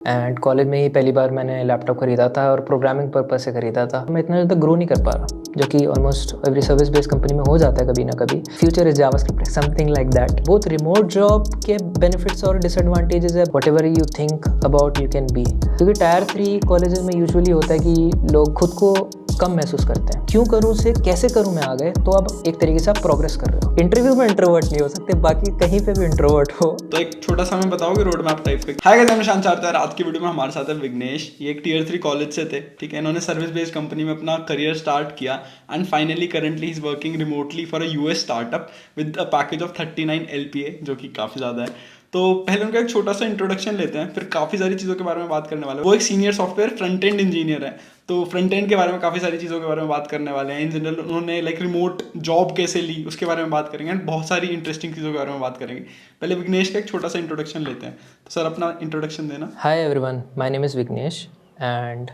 And college में ही पहली बार मैंने लैपटॉप खरीदा था और प्रोग्रामिंग पर्पस से खरीदा था। मैं इतना ज़्यादा ग्रो नहीं कर पा रहा, जो कि almost every service based company में हो जाता है कभी ना कभी। Future is JavaScript, something like that. Both remote job के बेनिफिट्स और डिसएडवांटेजेस है, what ever you think about you can B. क्योंकि टायर 3 कॉलेजेस में यूजुअली होता है कि लोग खुद को कम महसूस करते हैं। क्यों करूँ से कैसे करूँ में आ गए, तो अब एक तरीके से आप प्रोग्रेस कर रहे हो। इंटरव्यू में इंट्रोवर्ट नहीं हो सकते, बाकी कहीं पे भी इंट्रोवर्ट हो। तो एक छोटा सा हमें बताओगे रोड मैप टाइप का। हाय गाइस, मैं शांत चाहता रात की वीडियो में हमारे साथ है विघ्नेश। ये एक टियर 3 कॉलेज से थे, ठीक है। इन्होंने सर्विस बेस्ड कंपनी में अपना करियर स्टार्ट किया and finally currently he is working remotely for a US startup with a package of 39 LPA, जो कि काफ़ी ज़्यादा है। तो पहले उनका एक छोटा सा इंट्रोडक्शन लेते हैं, फिर काफ़ी सारी चीज़ों के बारे में बात करने वाले हैं। वो एक senior software front end engineer है, तो फ्रंट एंड के बारे में काफ़ी सारी चीज़ों के बारे में बात करने वाले हैं। इन जनरल उन्होंने लाइक रिमोट जॉब कैसे ली उसके बारे में बात करेंगे एंड बहुत सारी इंटरेस्टिंग चीज़ों के बारे में बात करेंगे। पहले विघ्नेश का एक छोटा सा इंट्रोडक्शन लेते हैं, तो सर अपना इंट्रोडक्शन देना। Hi everyone, my name is Vighnesh and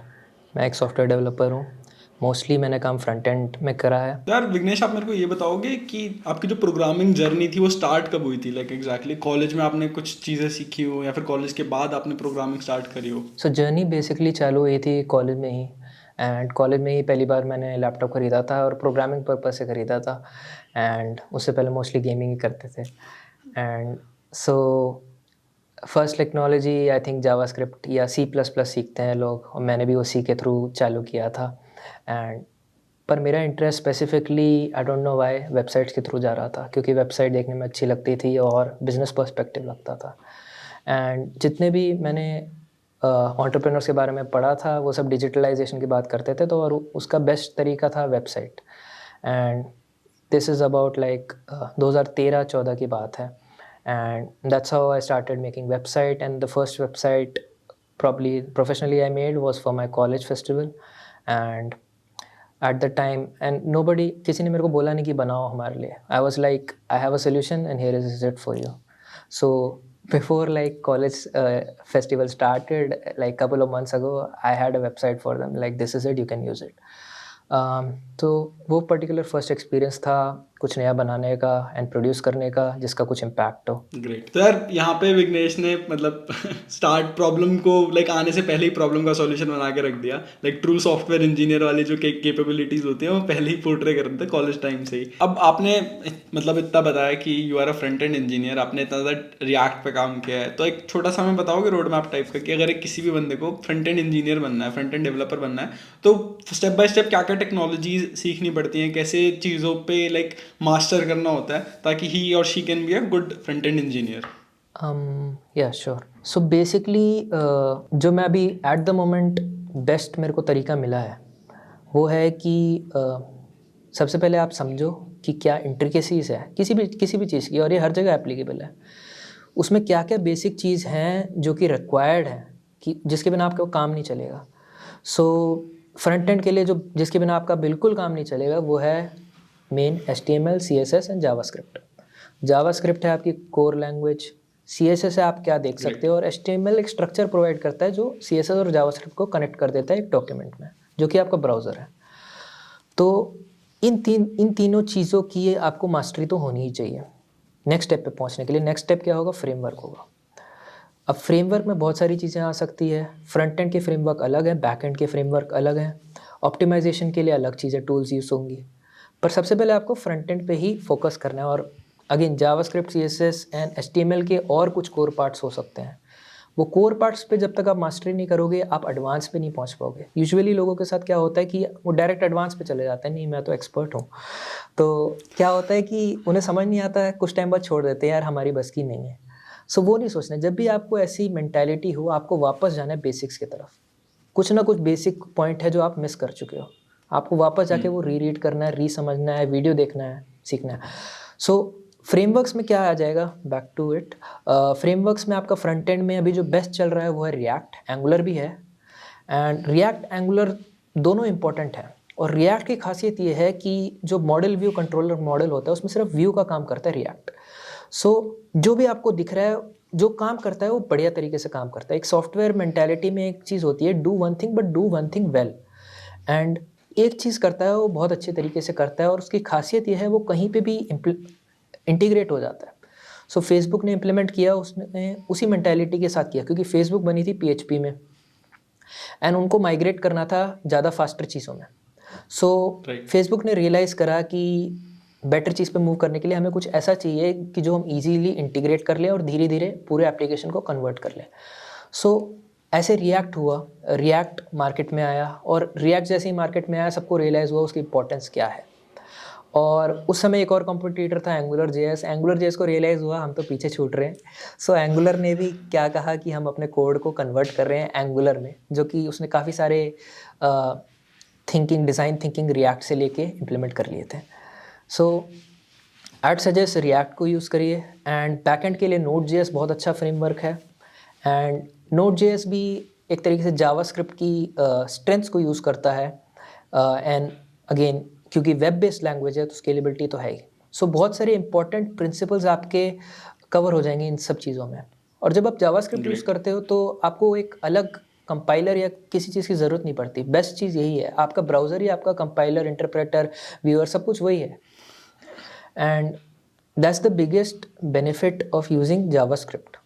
मैं एक सॉफ्टवेयर डेवलपर हूँ। मोस्टली मैंने काम फ्रंट एंड में करा है। तो यार विघ्नेश, आप मेरे को ये बताओगे कि आपकी जो प्रोग्रामिंग जर्नी थी वो स्टार्ट कब हुई थी? लाइक एग्जैक्टली कॉलेज में आपने कुछ चीज़ें सीखी हो या फिर कॉलेज के बाद आपने प्रोग्रामिंग स्टार्ट करी हो? सो जर्नी बेसिकली चालू हुई थी कॉलेज में ही। एंड कॉलेज में ही पहली बार मैंने लैपटॉप खरीदा था और प्रोग्रामिंग पर्पस से खरीदा था। एंड उससे पहले मोस्टली गेमिंग ही करते थे। And so first technology I think JavaScript या सी प्लस प्लस सीखते हैं लोग, और मैंने भी उसी के थ्रू चालू किया था। एंड पर मेरा interest specifically I don't know why websites के थ्रू जा रहा था, क्योंकि वेबसाइट देखने में अच्छी लगती थी और बिजनेस पर्सपेक्टिव लगता था। एंड जितने भी मैंने एंटरप्रेन्योर्स के बारे में पढ़ा था, वो सब डिजिटलाइजेशन की बात करते थे, तो और उसका बेस्ट तरीका था website. And this is about like 2013-14 की बात है। And that's how I started making website. And the first website probably professionally I made was for my college festival. And at the time, and nobody, किसी ने मेरे को बोला नहीं कि बनाओ हमारे लिए। I was like, I have a solution and here is it for you. So before like college festival started, like couple of months ago, I had a website for them, like this is it, you can use it. तो वो particular first experience था कुछ नया बनाने का and produce करने का जिसका कुछ इम्पैक्ट हो। ग्रेट। तो यार यहाँ पे विघ्नेश ने मतलब स्टार्ट प्रॉब्लम को लाइक आने से पहले ही प्रॉब्लम का सॉल्यूशन बना के रख दिया। लाइक ट्रू सॉफ्टवेयर इंजीनियर वाली जो कैपेबिलिटीज होती हैं वो पहले ही पोर्ट्रे कर देते कॉलेज टाइम से ही। अब आपने मतलब इतना बताया कि you are a front end engineer, आपने इतना ज़्यादा रिएक्ट पे काम किया है, तो एक छोटा सा हमें बताओगे रोड मैप टाइप का कि अगर एक किसी भी बंदे को फ्रंट एंड इंजीनियर बनना है, फ्रंट एंड डेवलपर बनना है, तो स्टेप बाय स्टेप क्या क्या टेक्नोलॉजीज सीखनी पड़ती हैं, कैसे चीज़ों पे लाइक मास्टर करना होता है ताकि ही और she can be a good front end engineer? या श्योर। सो बेसिकली जो मैं अभी एट द मोमेंट बेस्ट मेरे को तरीका मिला है वो है कि सबसे पहले आप समझो कि क्या इंट्रिकेसीज है किसी भी चीज़ की, और ये हर जगह एप्लीकेबल है। उसमें क्या क्या बेसिक चीज़ हैं जो कि रिक्वायर्ड है, कि जिसके बिना आपका काम नहीं चलेगा। सो फ्रंट एंड के लिए जो जिसके बिना आपका बिल्कुल काम नहीं चलेगा वो है main HTML, CSS and JavaScript. JavaScript है आपकी कोर लैंग्वेज, CSS है आप क्या देख सकते हो, और HTML एक स्ट्रक्चर प्रोवाइड करता है जो CSS और जावास्क्रिप्ट को कनेक्ट कर देता है एक डॉक्यूमेंट में, जो कि आपका ब्राउज़र है। तो इन तीनों चीज़ों की आपको मास्टरी तो होनी ही चाहिए नेक्स्ट स्टेप पे पहुंचने के लिए। नेक्स्ट स्टेप क्या होगा? फ्रेमवर्क होगा। अब फ्रेमवर्क में बहुत सारी चीज़ें आ सकती है। फ्रंट एंड के फ्रेमवर्क अलग है, बैक एंड के फ्रेमवर्क अलग हैं, ऑप्टिमाइजेशन के लिए अलग चीज़ें टूल्स यूज़ होंगी। पर सबसे पहले आपको फ्रंट एंड पे ही फोकस करना है। और again JavaScript, CSS and HTML के और कुछ कोर पार्ट्स हो सकते हैं। वो कोर पार्ट्स पे जब तक आप मास्टरी नहीं करोगे आप एडवांस पे नहीं पहुंच पाओगे। यूजुअली लोगों के साथ क्या होता है कि वो डायरेक्ट एडवांस पे चले जाते हैं, नहीं मैं तो एक्सपर्ट हूँ। तो क्या होता है कि उन्हें समझ नहीं आता है, कुछ टाइम बाद छोड़ देते हैं, यार हमारी बस की नहीं है। सो वो नहीं सोचना। जब भी आपको ऐसी मेंटालिटी हो, आपको वापस जाना है बेसिक्स की तरफ। कुछ ना कुछ बेसिक पॉइंट है जो आप मिस कर चुके हो, आपको वापस जाके वो रीड करना है, समझना है, वीडियो देखना है, सीखना है। सो फ्रेमवर्क्स में क्या आ जाएगा, बैक टू इट। फ्रेमवर्क्स में आपका फ्रंट एंड में अभी जो बेस्ट चल रहा है वो है रिएक्ट, एंगुलर भी है। एंड रिएक्ट एंगुलर दोनों इंपॉर्टेंट है। और रिएक्ट की खासियत ये है कि जो मॉडल व्यू कंट्रोलर मॉडल होता है उसमें सिर्फ व्यू का काम करता है रिएक्ट। सो जो भी आपको दिख रहा है, जो काम करता है वो बढ़िया तरीके से काम करता है। एक सॉफ्टवेयर मेंटालिटी में एक चीज़ होती है, do one thing but do one thing well. And एक चीज़ करता है वो बहुत अच्छे तरीके से करता है, और उसकी खासियत ये है वो कहीं पे भी इंटीग्रेट हो जाता है। सो फेसबुक ने इम्प्लीमेंट किया, उसने उसी मैंटेलिटी के साथ किया, क्योंकि फेसबुक बनी थी PHP में एंड उनको माइग्रेट करना था ज़्यादा फास्टर चीज़ों में। सो Right. फेसबुक ने रियलाइज़ करा कि बेटर चीज़ पे मूव करने के लिए हमें कुछ ऐसा चाहिए कि जो हम इजीली इंटीग्रेट कर लें और धीरे धीरे पूरे एप्लीकेशन को कन्वर्ट कर लें। सो ऐसे रिएक्ट हुआ, रिएक्ट मार्केट में आया, और रिएक्ट जैसे ही मार्केट में आया सबको रियलाइज़ हुआ उसकी इंपॉर्टेंस क्या है। और उस समय एक और कॉम्पिटिटर था एंगुलर जेएस। एंगुलर जेएस को रियलाइज़ हुआ हम तो पीछे छूट रहे हैं। सो एंगुलर ने भी क्या कहा कि हम अपने कोड को कन्वर्ट कर रहे हैं एंगुलर में, जो कि उसने काफ़ी सारे डिज़ाइन थिंकिंग रिएक्ट से लेके इम्प्लीमेंट कर लिए थे। सो I'd सजेस्ट रिएक्ट को यूज़ करिए। एंड बैकएंड के लिए Node.js बहुत अच्छा फ्रेमवर्क है, एंड Node.js भी एक तरीके से जावास्क्रिप्ट की स्ट्रेंथ्स को यूज़ करता है। एंड अगेन क्योंकि वेब बेस्ड लैंग्वेज है तो स्केलेबिलिटी तो है ही। सो बहुत सारे इंपॉर्टेंट प्रिंसिपल्स आपके कवर हो जाएंगे इन सब चीज़ों में। और जब आप जावास्क्रिप्ट यूज़ करते हो तो आपको एक अलग कंपाइलर या किसी चीज़ की ज़रूरत नहीं पड़ती। बेस्ट चीज़ यही है, आपका ब्राउज़र ही आपका कंपाइलर, इंटरप्रेटर, व्यूअर सब कुछ वही है। And that's the biggest benefit of using JavaScript.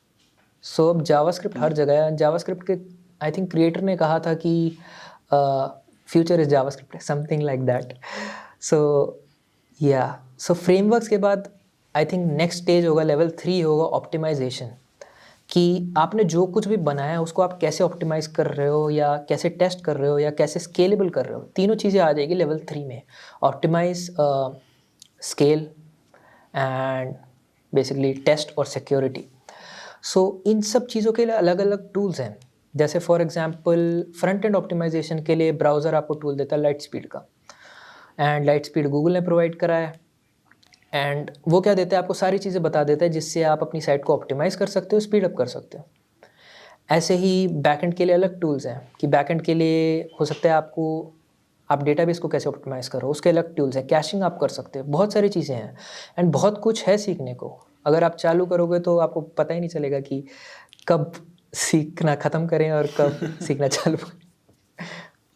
So अब जावास्क्रिप्ट हर जगह है। जावास्क्रिप्ट के आई थिंक क्रिएटर ने कहा था कि future is JavaScript, something like that. So frameworks के बाद आई थिंक नेक्स्ट स्टेज होगा, लेवल 3 होगा ऑप्टिमाइजेशन, कि आपने जो कुछ भी बनाया है उसको आप कैसे ऑप्टिमाइज़ कर रहे हो, या कैसे टेस्ट कर रहे हो, या कैसे स्केलेबल कर रहे हो। तीनों चीज़ें आ जाएगी लेवल 3 में। Optimize, scale and basically test और सिक्योरिटी। सो इन सब चीज़ों के लिए अलग अलग टूल्स हैं। जैसे for example front end optimization के लिए ब्राउज़र आपको टूल देता है लाइट स्पीड का, एंड लाइट स्पीड गूगल ने प्रोवाइड करा है। एंड वो क्या देता है, आपको सारी चीज़ें बता देता है जिससे आप अपनी साइट को ऑप्टिमाइज़ कर सकते हो, स्पीड अप कर सकते हो। ऐसे ही बैकएंड के लिए अलग टूल्स हैं, कि बैकएंड के लिए हो सकता है आपको, आप डेटाबेस को कैसे ऑप्टिमाइज़ करो उसके अलग टूल्स हैं, कैशिंग आप कर सकते हो, बहुत सारी चीज़ें हैं। एंड बहुत कुछ है सीखने को। अगर आप चालू करोगे तो आपको पता ही नहीं चलेगा कि कब सीखना ख़त्म करें और कब सीखना चालू करें।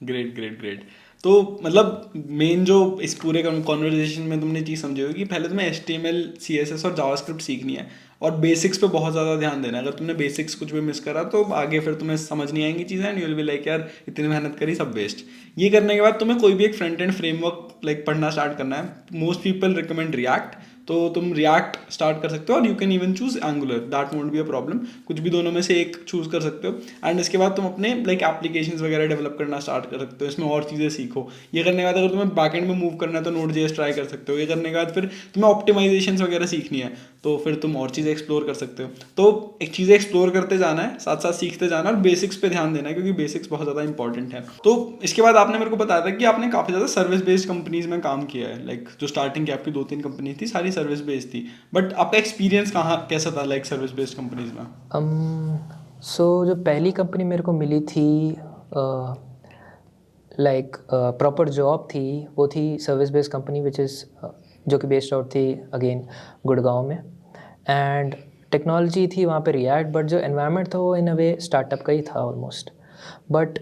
Great great great. तो मतलब मेन जो इस पूरे कॉन्वर्जेशन में तुमने चीज़ समझी होगी कि पहले तुम्हें HTML, CSS और जावास्क्रिप्ट सीखनी है, और बेसिक्स पे बहुत ज़्यादा ध्यान देना है। अगर तुमने बेसिक्स कुछ भी मिस करा तो आगे फिर तुम्हें समझ नहीं आएंगी चीज़ें, and you will be like यार इतनी मेहनत करी सब वेस्ट। ये करने के बाद तुम्हें कोई भी एक फ्रंट एंड फ्रेमवर्क लाइक पढ़ना स्टार्ट करना है। मोस्ट पीपल रिकमेंड रिएक्ट, तो तुम रिएक्ट स्टार्ट कर सकते हो, और you can even choose angular, that won't be a problem. कुछ भी दोनों में से एक चूज कर सकते हो, एंड इसके बाद तुम अपने लाइक एप्लीकेशंस वगैरह डेवलप करना स्टार्ट कर सकते हो, इसमें और चीज़ें सीखो। ये करने के बाद अगर तुम्हें बैकएंड में मूव करना है तो Node.js ट्राई कर सकते हो। ये करने के बाद फिर तुम्हें ऑप्टिमाइजेशंस वगैरह सीखनी है तो फिर तुम और चीज़ें एक्सप्लोर कर सकते हो। तो एक चीज़ें एक्सप्लोर करते जाना है, साथ साथ सीखते जाना, और बेसिक्स पे ध्यान देना है क्योंकि बेसिक्स बहुत ज़्यादा इंपॉर्टेंट है। तो इसके बाद आपने मेरे को बताया था कि आपने काफ़ी ज़्यादा सर्विस बेस्ड कंपनीज में काम किया है। लाइक जो स्टार्टिंग की आपकी 2-3 कंपनी थी सारी सर्विस बेस्ड थी, बट आपका एक्सपीरियंस कहाँ कैसा था लाइक सर्विस बेस्ड कंपनीज में? सो जो पहली कंपनी मेरे को मिली थी, लाइक प्रॉपर जॉब थी, वो थी service based company which is जो कि बेस्ड आउट थी अगेन गुड़गांव में। एंड टेक्नोलॉजी थी वहाँ पे रिएक्ट, बट जो एनवायरनमेंट था वो इन अ वे स्टार्टअप का ही था ऑलमोस्ट। बट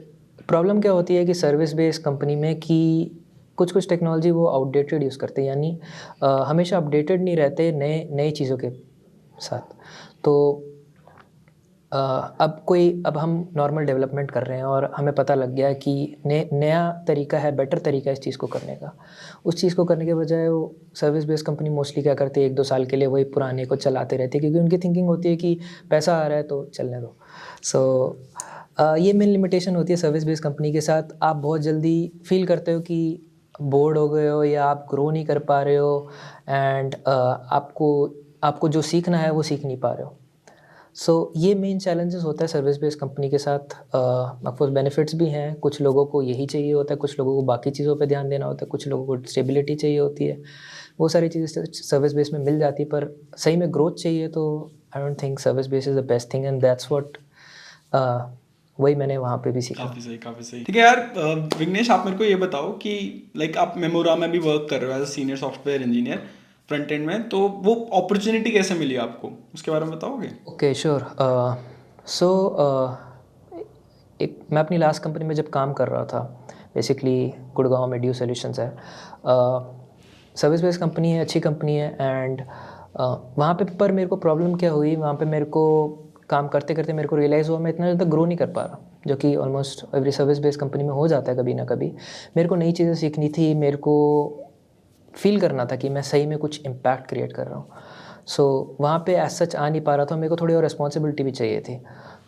प्रॉब्लम क्या होती है कि सर्विस बेस्ड कंपनी में कि कुछ कुछ टेक्नोलॉजी वो आउटडेटेड यूज़ करते हैं, यानी हमेशा अपडेटेड नहीं रहते नए नई चीज़ों के साथ। तो अब हम नॉर्मल डेवलपमेंट कर रहे हैं और हमें पता लग गया कि नया तरीका है, बेटर तरीका है इस चीज़ को करने का। उस चीज़ को करने के बजाय वो सर्विस बेस्ड कंपनी मोस्टली क्या करती है, 1-2 साल के लिए वही पुराने को चलाते रहती है, क्योंकि उनकी थिंकिंग होती है कि पैसा आ रहा है तो चलने दो। सो ये मेन लिमिटेशन होती है सर्विस बेस्ड कंपनी के साथ। आप बहुत जल्दी फील करते हो कि बोर्ड हो गए हो या आप ग्रो नहीं कर पा रहे हो, एंड आपको जो सीखना है वो सीख नहीं पा रहे हो। सो ये मेन चैलेंजेस होता है सर्विस बेस्ड कंपनी के साथ। ऑफकोर्स बेनिफिट्स भी हैं, कुछ लोगों को यही चाहिए होता है, कुछ लोगों को बाकी चीज़ों पे ध्यान देना होता है, कुछ लोगों को स्टेबिलिटी चाहिए होती है। वो सारी चीज़ें सर्विस बेस में मिल जाती है, पर सही में ग्रोथ चाहिए तो I don't think service base is the best thing, and that's what वही मैंने वहाँ पे भी सीखा। काफ़ी सही काफ़ी सही। ठीक है यार, विघ्नेश आप मेरे को ये बताओ कि लाइक आप मेमोरा में भी वर्क कर रहे हो as a senior software engineer front end में, तो वो अपॉर्चुनिटी कैसे मिली आपको उसके बारे में बताओगे? Okay sure. सो मैं अपनी लास्ट कंपनी में जब काम कर रहा था, बेसिकली गुड़गांव में ड्यू सॉल्यूशंस है, सर्विस बेस्ड कंपनी है, अच्छी कंपनी है, एंड वहाँ पे पर मेरे को प्रॉब्लम क्या हुई, वहाँ पे मेरे को काम करते करते मेरे को रियलाइज़ हुआ मैं इतना ज़्यादा ग्रो नहीं कर पा रहा, जो कि almost every service based company में हो जाता है कभी ना कभी। मेरे को नई चीज़ें सीखनी थी, मेरे को फील करना था कि मैं सही में कुछ इम्पैक्ट क्रिएट कर रहा हूँ। सो वहाँ पे एज सच आ नहीं पा रहा था, मेरे को थोड़ी और रिस्पॉन्सिबिलिटी भी चाहिए थी।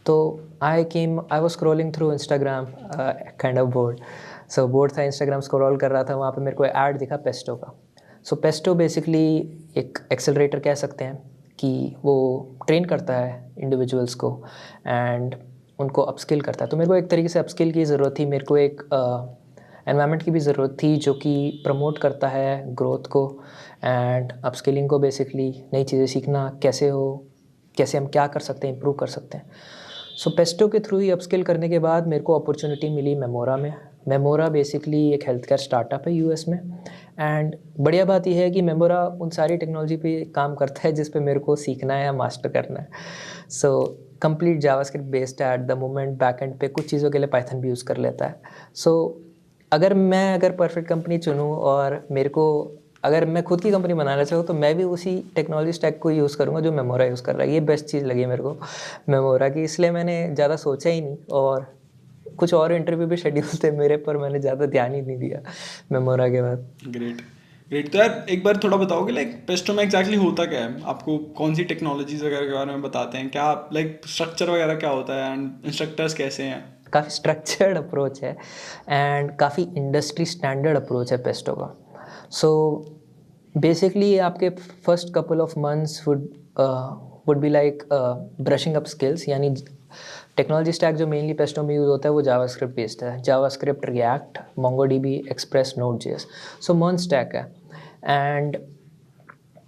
तो I was scrolling through Instagram, kind of board. So board था, इंस्टाग्राम स्क्रॉल कर रहा था, वहाँ पे मेरे को ऐड दिखा पेस्टो का। सो पेस्टो बेसिकली एक एक्सेलरेटर कह सकते हैं कि वो ट्रेन करता है इंडिविजुअल्स को एंड उनको अपस्किल करता है। तो मेरे को एक तरीके से अपस्किल की ज़रूरत थी, मेरे को एक एनवायरनमेंट की भी ज़रूरत थी जो कि प्रमोट करता है ग्रोथ को एंड अपस्किलिंग को, बेसिकली नई चीज़ें सीखना कैसे हो, कैसे हम क्या कर सकते हैं, इम्प्रूव कर सकते हैं। सो पेस्टो के थ्रू ही अपस्किल करने के बाद मेरे को अपॉर्चुनिटी मिली मेमोरा में। मेमोरा बेसिकली एक हेल्थ केयर स्टार्टअप है यूएस में एंड बढ़िया बात यह है कि मेमोरा उन सारी टेक्नोलॉजी पे काम करता है जिस पे मेरे को सीखना है या मास्टर करना है। सो कंप्लीट जावास्क्रिप्ट बेस्ड है एट द मोमेंट, बैकएंड पे कुछ चीज़ों के लिए पाइथन भी यूज़ कर लेता है। सो अगर परफेक्ट कंपनी चुनूँ और मेरे को अगर मैं खुद की कंपनी बनाना चाहूँ तो मैं भी उसी टेक्नोलॉजी स्टैक को यूज़ करूँगा जो मेमोरा यूज़ कर रहा है। ये बेस्ट चीज़ लगी मेरे को मेमोरा की, इसलिए मैंने ज़्यादा सोचा ही नहीं और कुछ और इंटरव्यू भी शेड्यूल थे मेरे, पर मैंने ज़्यादा ध्यान ही नहीं दिया मेमोरा के बाद। Great great. तो यार एक बार थोड़ा बताओगे लाइक पेस्टो में एग्जैक्टली होता क्या है, आपको कौन सी टेक्नोलॉजीज वगैरह के बारे में बताते हैं, क्या लाइक स्ट्रक्चर वगैरह क्या होता है एंड इंस्ट्रक्टर्स कैसे हैं? काफ़ी स्ट्रक्चर्ड अप्रोच है एंड काफ़ी इंडस्ट्री स्टैंडर्ड अप्रोच है पेस्टो का। सो बेसिकली आपके first couple of months would be like brushing up skills, यानी टेक्नोलॉजी स्टैक जो मेनली पेस्टो में यूज़ होता है वो जावास्क्रिप्ट बेस्ड है, जावास्क्रिप्ट, रिएक्ट, मोंगोडीबी, एक्सप्रेस, नोड.जेएस। सो मर्न स्टैक है एंड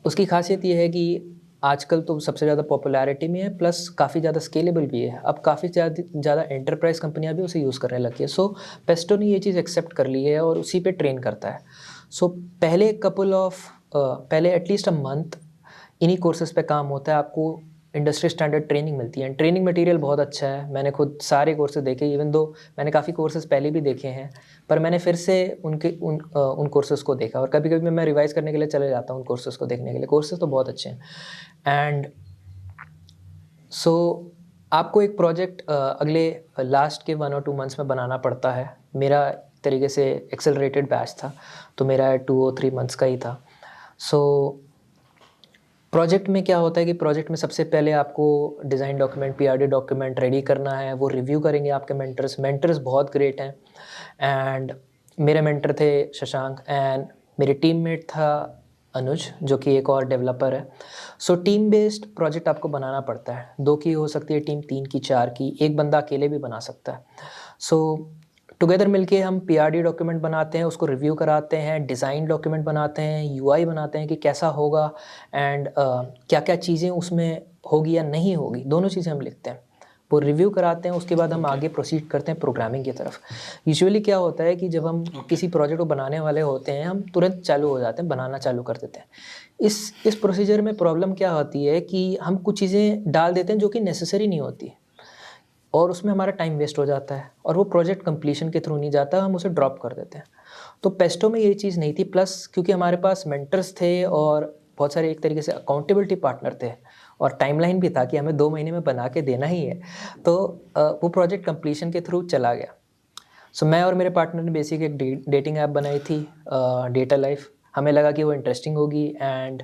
उसकी खासियत ये है कि आजकल तो सबसे ज़्यादा पॉपुलैरिटी में है, प्लस काफ़ी ज़्यादा स्केलेबल भी है। अब काफ़ी ज़्यादा एंटरप्राइज कंपनियां भी उसे यूज़ करने लगी है। सो पेस्टो ने ये चीज़ एक्सेप्ट कर ली है और उसी पे ट्रेन करता है। सो पहले एटलीस्ट अ मंथ इन्हीं कोर्सेज पे काम होता है, आपको इंडस्ट्री स्टैंडर्ड ट्रेनिंग मिलती है। ट्रेनिंग मटेरियल बहुत अच्छा है, मैंने खुद सारे कोर्सेज देखे, इवन दो मैंने काफ़ी कोर्सेज पहले भी देखे हैं, पर मैंने फिर से उन कोर्सेज को देखा और कभी कभी मैं रिवाइज करने के लिए चले जाता हूँ उन कोर्सेज को देखने के लिए। कोर्सेज तो बहुत अच्छे हैं एंड सो आपको एक प्रोजेक्ट अगले लास्ट के 1 और 2 मंथ्स में बनाना पड़ता है। मेरा तरीके से एक्सेलरेटेड बैच था तो मेरा 2 और 3 मंथ्स का ही था। सो प्रोजेक्ट में क्या होता है कि प्रोजेक्ट में सबसे पहले आपको design document, PRD document ready करना है, वो रिव्यू करेंगे आपके मेंटर्स बहुत ग्रेट हैं एंड मेरे मेंटर थे शशांक एंड मेरे टीममेट था अनुज जो कि एक और डेवलपर है। सो टीम बेस्ड प्रोजेक्ट आपको बनाना पड़ता है, 2 की हो सकती है टीम, 3 की, 4 की, एक बंदा अकेले भी बना सकता है। सो टुगेदर मिलके हम पीआरडी डॉक्यूमेंट बनाते हैं, उसको रिव्यू कराते हैं, डिज़ाइन डॉक्यूमेंट बनाते हैं, यूआई बनाते हैं कि कैसा होगा एंड क्या क्या चीज़ें उसमें होगी या नहीं होगी, दोनों चीज़ें हम लिखते हैं, वो रिव्यू कराते हैं। उसके बाद हम आगे प्रोसीड करते हैं प्रोग्रामिंग की तरफ। यूजुअली क्या होता है कि जब हम किसी प्रोजेक्ट को बनाने वाले होते हैं हम तुरंत चालू हो जाते हैं, बनाना चालू कर देते हैं। इस प्रोसीजर में प्रॉब्लम क्या होती है कि हम कुछ चीज़ें डाल देते हैं जो कि नेसेसरी नहीं होती और उसमें हमारा टाइम वेस्ट हो जाता है और वो प्रोजेक्ट कंप्लीशन के थ्रू नहीं जाता, हम उसे ड्रॉप कर देते हैं। तो पेस्टो में ये चीज़ नहीं थी, प्लस क्योंकि हमारे पास मेंटर्स थे और बहुत सारे एक तरीके से अकाउंटेबिलिटी पार्टनर थे और टाइमलाइन भी था कि हमें 2 महीने में बना के देना ही है, तो वो प्रोजेक्ट कंप्लीशन के थ्रू चला गया। सो मैं और मेरे पार्टनर ने बेसिक एक डेटिंग ऐप बनाई थी, डेटा लाइफ। हमें लगा कि वो इंटरेस्टिंग होगी एंड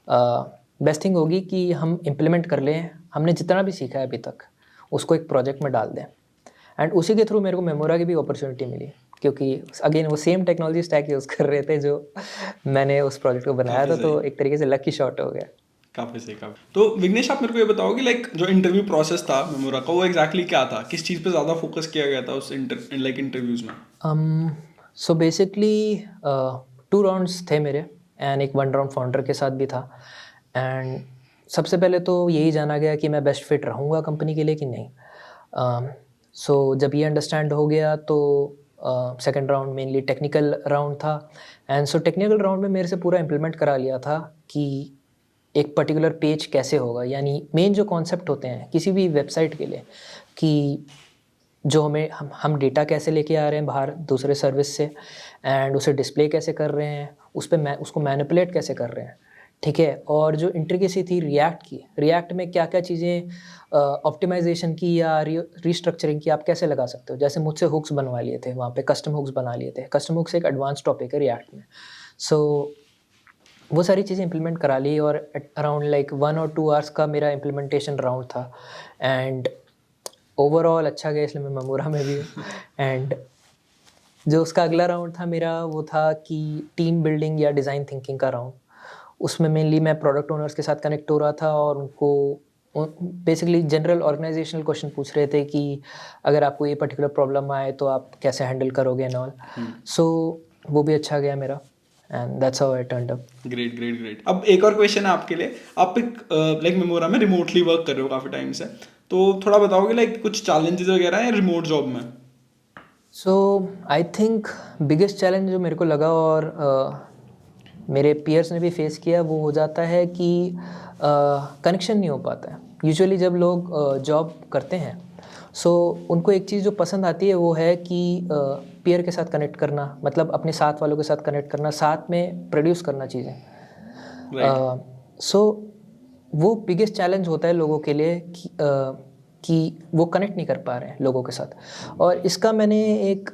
बेस्ट थिंग होगी कि हम इम्प्लीमेंट कर लें, हमने जितना भी सीखा है अभी तक उसको एक प्रोजेक्ट में डाल दें एंड उसी के थ्रू मेरे को मेमोरा की भी अपॉर्चुनिटी मिली क्योंकि अगेन वो सेम टेक्नोलॉजी स्टैक यूज़ कर रहे थे जो मैंने उस प्रोजेक्ट को बनाया था, तो एक तरीके से लकी शॉट हो गया। काफ़ी सही। तो विघ्नेश आप मेरे को ये बताओगे लाइक जो इंटरव्यू प्रोसेस था मेमोरा का वो एग्जैक्टली क्या था, किस चीज़ पे ज़्यादा फोकस किया गया था उस इंटरव्यूज़ में? सो बेसिकली 2 राउंड्स थे मेरे एंड एक 1 राउंड फाउंडर के साथ भी था एंड सबसे पहले तो यही जाना गया कि मैं बेस्ट फिट रहूँगा कंपनी के लिए कि नहीं। सो जब ये अंडरस्टैंड हो गया तो second round mainly technical round था एंड सो टेक्निकल राउंड में मेरे से पूरा इम्प्लीमेंट करा लिया था कि एक पर्टिकुलर पेज कैसे होगा, यानी मेन जो कॉन्सेप्ट होते हैं किसी भी वेबसाइट के लिए कि जो हम डेटा कैसे लेके आ रहे हैं बाहर दूसरे सर्विस से एंड उसे डिस्प्ले कैसे कर रहे हैं, उसको मैनिपुलेट कैसे कर रहे हैं, ठीक है, और जो इंट्रिकेसी थी रिएक्ट में क्या क्या चीज़ें ऑप्टिमाइजेशन की या रीस्ट्रक्चरिंग की आप कैसे लगा सकते हो। जैसे मुझसे हुक्स बनवा लिए थे, वहाँ पे कस्टम हुक्स बना लिए थे। कस्टम हुक्स एक एडवांस टॉपिक है रिएक्ट में। सो वो सारी चीज़ें इम्प्लीमेंट करा ली और अराउंड लाइक 1 और 2 आवर्स का मेरा इम्प्लीमेंटेशन राउंड था एंड ओवरऑल अच्छा गया, इसलिए मैं मेमोरा में भी हूँ। एंड जो उसका अगला राउंड था मेरा, वो था कि टीम बिल्डिंग या डिज़ाइन थिंकिंग का राउंड। उसमें मेनली मैं प्रोडक्ट ओनर्स के साथ कनेक्ट हो रहा था और उनको बेसिकली जनरल ऑर्गेनाइजेशनल क्वेश्चन पूछ रहे थे कि अगर आपको ये पर्टिकुलर प्रॉब्लम आए तो आप कैसे हैंडल करोगे एंड ऑल। सो वो भी अच्छा गया मेरा and that's how I turned up. Great great great. अब एक और क्वेश्चन है आपके लिए। आप एक लाइक मेमोरा में रिमोटली वर्क कर रहे हो काफ़ी टाइम से, तो थोड़ा बताओगे लाइक कुछ चैलेंजेस वगैरह हैं रिमोट जॉब में? सो आई थिंक बिगेस्ट चैलेंज जो मेरे को लगा और मेरे पीयर्स ने भी फेस किया, वो हो जाता है कि कनेक्शन नहीं हो पाता है। यूजुअली जब लोग जॉब करते हैं, सो उनको एक चीज़ जो पसंद आती है वो है कि पीयर के साथ कनेक्ट करना, मतलब अपने साथ वालों के साथ कनेक्ट करना, साथ में प्रोड्यूस करना चीज़ें। सो वो बिगेस्ट चैलेंज होता है लोगों के लिए कि वो कनेक्ट नहीं कर पा रहे हैं लोगों के साथ। और इसका मैंने एक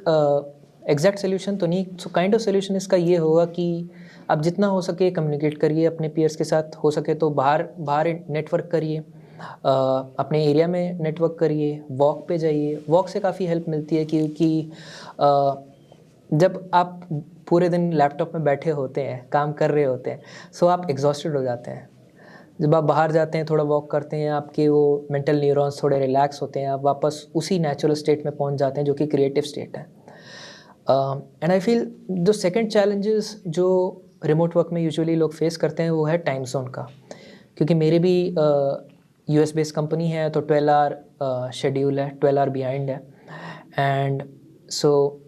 एग्जैक्ट सोल्यूशन तो नहीं, सो काइंड ऑफ सोल्यूशन इसका ये होगा कि आप जितना हो सके कम्युनिकेट करिए अपने पीयर्स के साथ, हो सके तो बाहर बाहर नेटवर्क करिए, अपने एरिया में नेटवर्क करिए, वॉक पे जाइए। वॉक से काफ़ी हेल्प मिलती है क्योंकि जब आप पूरे दिन लैपटॉप में बैठे होते हैं, काम कर रहे होते हैं, सो आप एग्जॉस्टेड हो जाते हैं। जब आप बाहर जाते हैं, थोड़ा वॉक करते हैं, आपके वो मेंटल न्यूरॉन्स थोड़े रिलैक्स होते हैं, आप वापस उसी नेचुरल स्टेट में पहुंच जाते हैं जो कि क्रिएटिव स्टेट है। एंड आई फील जो सेकंड चैलेंजेस जो रिमोट वर्क में यूजुअली लोग फेस करते हैं वो है टाइम जोन का, क्योंकि मेरे भी यूएस बेस्ड कंपनी है, तो 12 आवर शेड्यूल है, 12 आवर बिहाइंड है। एंड सो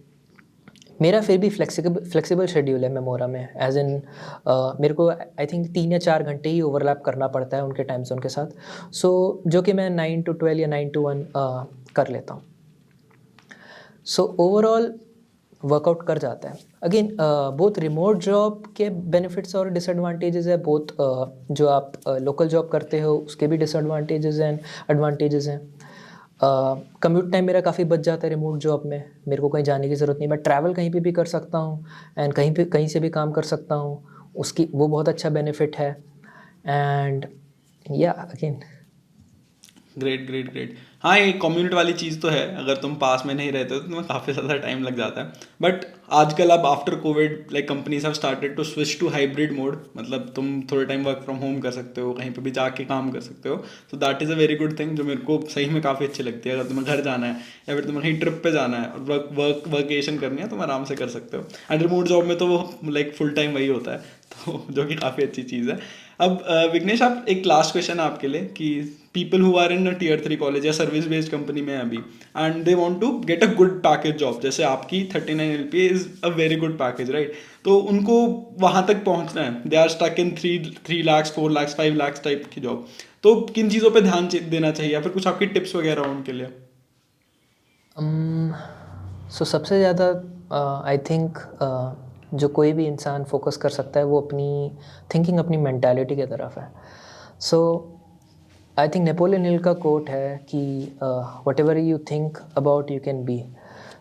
मेरा फिर भी फ्लेक्सिबल शेड्यूल है मेमोरा में, एज इन मेरे को आई थिंक 3 या 4 घंटे ही ओवरलैप करना पड़ता है उनके टाइम जोन के साथ। सो जो कि मैं 9 to 12 या 9 to 1 कर लेता हूँ। सो ओवरऑल वर्कआउट कर जाता है। अगेन बोथ रिमोट जॉब के बेनिफिट्स और डिसएडवांटेजेस है, बोथ जो आप लोकल जॉब करते हो उसके भी डिसएडवांटेजेस एंड एडवांटेजेस हैं। कम्यूट टाइम मेरा काफ़ी बच जाता है रिमोट जॉब में, मेरे को कहीं जाने की ज़रूरत नहीं, मैं ट्रैवल कहीं पे भी कर सकता हूँ एंड कहीं से भी काम कर सकता हूँ, उसकी वो बहुत अच्छा बेनिफिट है। एंड या अगेन ग्रेट ग्रेट ग्रेट। हाँ, ये कम्यूनिट वाली चीज़ तो है, अगर तुम पास में नहीं रहते हो तो तुम्हें काफ़ी ज़्यादा टाइम लग जाता है। बट आजकल अब after Covid like companies have started to switch to hybrid mode, मतलब तुम थोड़े टाइम वर्क फ्रॉम होम कर सकते हो, कहीं पे भी जाके काम कर सकते हो। So that is a very good thing जो मेरे को सही में काफ़ी अच्छी लगती है। अगर तुम्हें घर जाना है या फिर तुम्हें कहीं ट्रिप पे जाना है और वर्केशन करनी है, तुम आराम से कर सकते हो। एंड रिमोट जॉब में तो वो लाइक फुल टाइम वही होता है, तो जो कि काफ़ी अच्छी चीज़ है। अब विघ्नेश, आप एक लास्ट क्वेश्चन है आपके लिए कि people who are in tier 3 college या सर्विस बेस्ड कंपनी में अभी and they want to get a good package job, जैसे आपकी 39 LPA is a very good package, right? तो उनको वहाँ तक पहुँचना है, they are stuck in 3 lakhs 4 lakhs 5 lakhs type की जॉब, तो किन चीज़ों पे ध्यान देना चाहिए या फिर कुछ आपकी टिप्स वगैरह हो उनके लिए? सो सबसे ज़्यादा आई थिंक जो कोई भी इंसान फोकस कर सकता है वो अपनी थिंकिंग, अपनी मेंटालिटी की तरफ है। सो आई थिंक नेपोलियन हिल का कोट है कि whatever you think about you can be.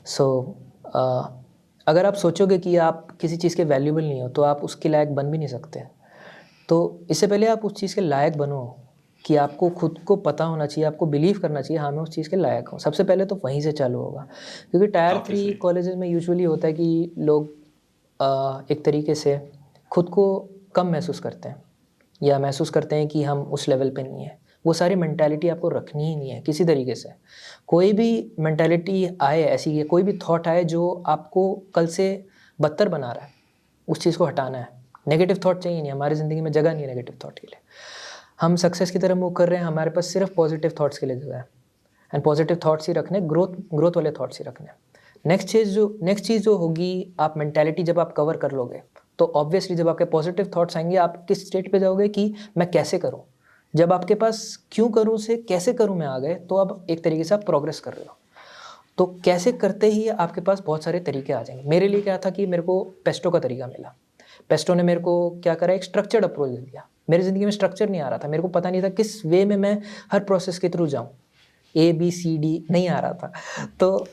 So अगर आप सोचोगे कि आप किसी चीज़ के वैल्यूबल नहीं हो तो आप उसके लायक बन भी नहीं सकते। तो इससे पहले आप उस चीज़ के लायक बनो कि आपको खुद को पता होना चाहिए, आपको बिलीव करना चाहिए हाँ मैं उस चीज़ के लायक हूँ। सबसे पहले तो वहीं से चालू होगा, क्योंकि टायर काफ़ी 3 सही। कॉलेजेस में यूजुअली होता है कि लोग एक तरीके से खुद को कम महसूस करते हैं या महसूस करते हैं कि हम उस लेवल पे नहीं हैं। वो सारी मेंटालिटी आपको रखनी ही नहीं है किसी तरीके से। कोई भी मेंटालिटी आए ऐसी, या कोई भी थॉट आए जो आपको कल से बदतर बना रहा है, उस चीज़ को हटाना है। नेगेटिव थॉट चाहिए नहीं, हमारी ज़िंदगी में जगह नहीं है नेगेटिव थॉट के लिए। हम सक्सेस की तरफ मूव कर रहे हैं, हमारे पास सिर्फ पॉजिटिव थॉट्स के लिए जगह है एंड पॉजिटिव थॉट्स ही रखने, ग्रोथ वाले थॉट्स ही रखने। नेक्स्ट चीज़ जो होगी, आप मेंटालिटी जब आप कवर कर लोगे तो ऑब्वियसली जब आपके पॉजिटिव थॉट्स आएंगे आप किस स्टेट पे जाओगे कि मैं कैसे करूं। जब आपके पास क्यों करूं से कैसे करूं में आ गए तो अब एक तरीके से आप प्रोग्रेस कर रहे हो। तो कैसे करते ही आपके पास बहुत सारे तरीके आ जाएंगे। मेरे लिए क्या था कि मेरे को पेस्टो का तरीका मिला। पेस्टो ने मेरे को क्या करा, एक स्ट्रक्चर्ड अप्रोच दे दिया। मेरी ज़िंदगी में स्ट्रक्चर नहीं आ रहा था, मेरे को पता नहीं था किस वे में मैं हर प्रोसेस के थ्रू जाऊँ। ABCD नहीं आ रहा था, तो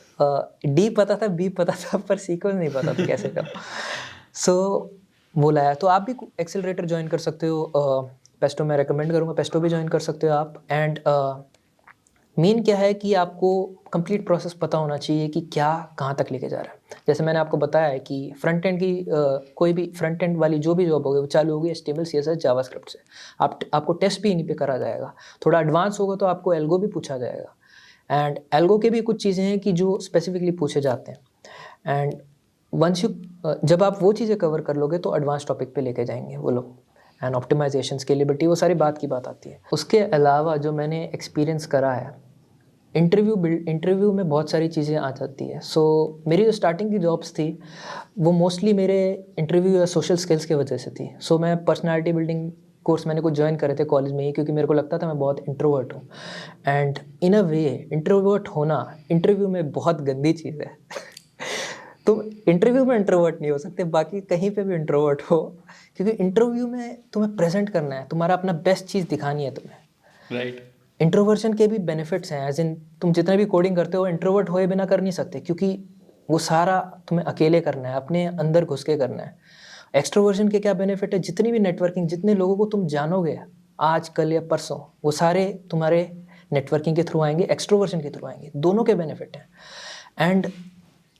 D पता था, B पता था, पर सीक्वेंस नहीं पता था कैसे करूँ। सो वो लाया। तो आप भी एक्सेलरेटर ज्वाइन कर सकते हो, पेस्टो मैं रेकमेंड करूँगा, पेस्टो भी ज्वाइन कर सकते हो आप। एंड मेन क्या है कि आपको कंप्लीट प्रोसेस पता होना चाहिए कि क्या कहाँ तक लेके जा रहा है। जैसे मैंने आपको बताया है कि फ्रंट एंड की कोई भी फ्रंट एंड वाली जो भी जॉब होगी वो चालू होगी HTML CSS जावास्क्रिप्ट से। आपको टेस्ट भी इन्हीं पे करा जाएगा। थोड़ा एडवांस होगा तो आपको एल्गो भी पूछा जाएगा, एंड एल्गो के भी कुछ चीज़ें हैं कि जो स्पेसिफिकली पूछे जाते हैं। एंड वंस यू जब आप वो चीज़ें कवर कर लोगे तो एडवांस टॉपिक पे लेके जाएंगे वो लोग, एंड ऑप्टिमाइजेशन, स्केलेबिलिटी, वो सारी बात की बात आती है। उसके अलावा जो मैंने एक्सपीरियंस करा है, इंटरव्यू में बहुत सारी चीज़ें आ जाती है। सो मेरी जो स्टार्टिंग की जॉब्स थी वो मोस्टली मेरे इंटरव्यू या सोशल स्किल्स की वजह से थी। सो मैं पर्सनालिटी बिल्डिंग कोर्स मैंने कुछ ज्वाइन करे थे कॉलेज में ही, क्योंकि मेरे को लगता था मैं बहुत इंट्रोवर्ट हूँ। And in a way introvert होना इंटरव्यू में बहुत गंदी चीज़ है। तुम इंटरव्यू में इंट्रोवर्ट नहीं हो सकते, बाकी कहीं पे भी इंट्रोवर्ट हो, क्योंकि इंटरव्यू में तुम्हें प्रेजेंट करना है, तुम्हारा अपना बेस्ट चीज़ दिखानी है तुम्हें। राइट। इंट्रोवर्जन के भी बेनिफिट्स हैं, एज इन तुम जितना भी कोडिंग करते हो इंट्रोवर्ट होए बिना कर नहीं सकते, क्योंकि वो सारा तुम्हें अकेले करना है, अपने अंदर घुस के करना है। एक्सट्रोवर्जन के क्या बेनिफिट है, जितनी भी नेटवर्किंग, जितने लोगों को तुम जानोगे आज कल या परसों, वो सारे तुम्हारे नेटवर्किंग के थ्रू आएंगे, एक्सट्रोवर्जन के थ्रू आएंगे, दोनों के बेनिफिट हैं। एंड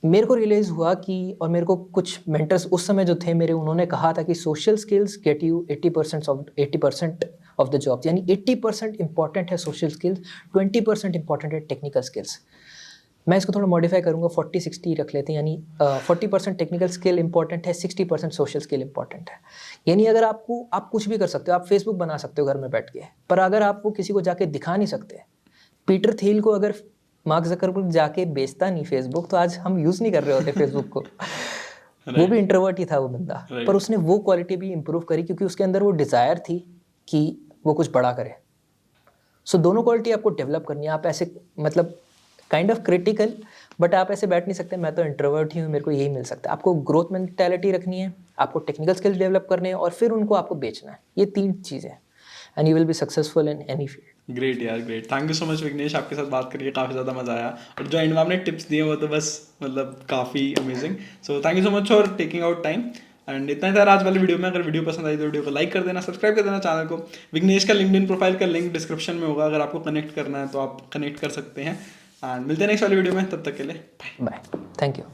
मेरे को रियलाइज़ हुआ कि, और मेरे को कुछ मेंटर्स उस समय जो थे मेरे, उन्होंने कहा था कि social skills get you 80% of the job, यानी 80% इंपॉर्टेंट है सोशल स्किल्स, 20% इंपॉर्टेंट है टेक्निकल स्किल्स। मैं इसको थोड़ा मॉडिफाई करूँगा, 40-60 रख लेते हैं, यानी 40% टेक्निकल स्किल इंपॉर्टेंट है, 60% सोशल स्किल इंपॉर्टेंट है। यानी अगर आप कुछ भी कर सकते हो, आप फेसबुक बना सकते हो घर में बैठ के, पर अगर आप वो किसी को जाके दिखा नहीं सकते, पीटर थिल को अगर मार्क ज़करबर्ग जाके बेचता नहीं फेसबुक, तो आज हम यूज़ नहीं कर रहे होते फेसबुक को। वो भी इंट्रोवर्ट ही था वो बंदा, पर उसने वो क्वालिटी भी इम्प्रूव करी, क्योंकि उसके अंदर वो डिज़ायर थी कि वो कुछ बड़ा करे। सो दोनों क्वालिटी आपको डेवलप करनी है। आप ऐसे मतलब काइंड ऑफ क्रिटिकल, बट आप ऐसे बैठ नहीं सकते मैं तो इंट्रोवर्ट ही हूँ, मेरे को यही मिल सकता है। आपको ग्रोथ मेंटालिटी रखनी है, आपको टेक्निकल स्किल्स डेवलप करने हैं, और फिर उनको आपको बेचना है। ये 3 चीज़ें, and you will be successful in any field. Great यार, great. Thank you so much Vignesh, आपके साथ बात करके काफ़ी ज़्यादा मज़ा आया, और जो एंड में आपने टिप्स दिए वो तो बस मतलब काफ़ी amazing. So thank you so much for taking out time. And इतना ही था आज वाली वीडियो में। अगर वीडियो पसंद आई तो वीडियो को लाइक कर देना, सब्सक्राइब कर देना चैनल को। विघ्नेश का लिंक्डइन प्रोफाइल का लिंक डिस्क्रिप्शन में होगा, अगर आपको कनेक्ट करना है तो आप कनेक्ट कर सकते हैं। एंड मिलते हैं नेक्स्ट वाली वीडियो में, तब तक के लिए बाय। Bye, thank you.